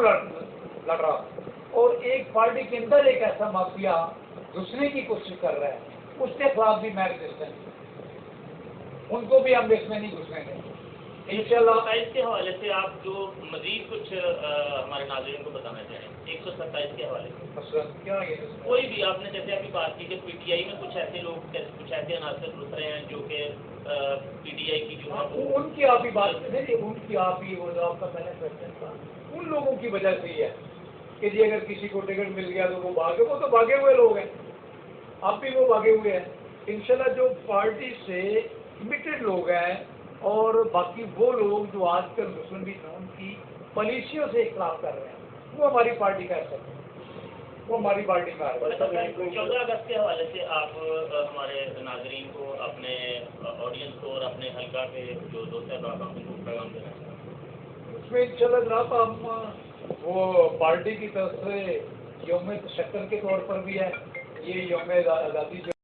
لڑ رہا اور ایک پارٹی کے اندر ایک ایسا مافیا گھسنے کی کوشش کر رہا ہے، اس کے خلاف بھی میں ریزسٹنٹ، ان کو بھی ہم اس میں نہیں گھسنے دیں انشاءاللہ۔ اس کے حوالے سے آپ جو مزید کچھ ہمارے ناظرین کو بتانا چاہیں 127 کے حوالے سے کیا کوئی بھی آپ نے جیسے ابھی بات کی کہ پی ٹی آئی میں کچھ ایسے لوگ کچھ ایسے عناصر گھس رہے ہیں جو کہ پی ٹی آئی کی جو ہے ان کی آپ ہی بات کریں، ان کی آپ ہی وہ جو آپ کا پہلے کوشچن تھا ان لوگوں کی وجہ سے ہی ہے کہ جی اگر کسی کو ٹکٹ مل گیا تو وہ بھاگے، وہ تو بھاگے ہوئے لوگ ہیں، اب بھی وہ بھاگے ہوئے ہیں۔ انشاءاللہ جو پارٹی سے کمیٹڈ لوگ ہیں اور باقی وہ لوگ جو آج کل مسلم لیگ ان کی پالیسیوں سے اختلاف کر رہے ہیں وہ ہماری پارٹی کا حصہ ہے، وہ ہماری پارٹی کا ہے۔ 14 اگست کے حوالے سے آپ ہمارے ناظرین کو، اپنے آڈینس کو اور اپنے حلقہ کے جو دوست احباب ہیں ان کو پیغام دینا چاہتے اس میں انشاءاللہ جناب ہم وہ پارٹی کی طرف سے یوم تشکر کے طور پر بھی ہے، یہ یوم آزادی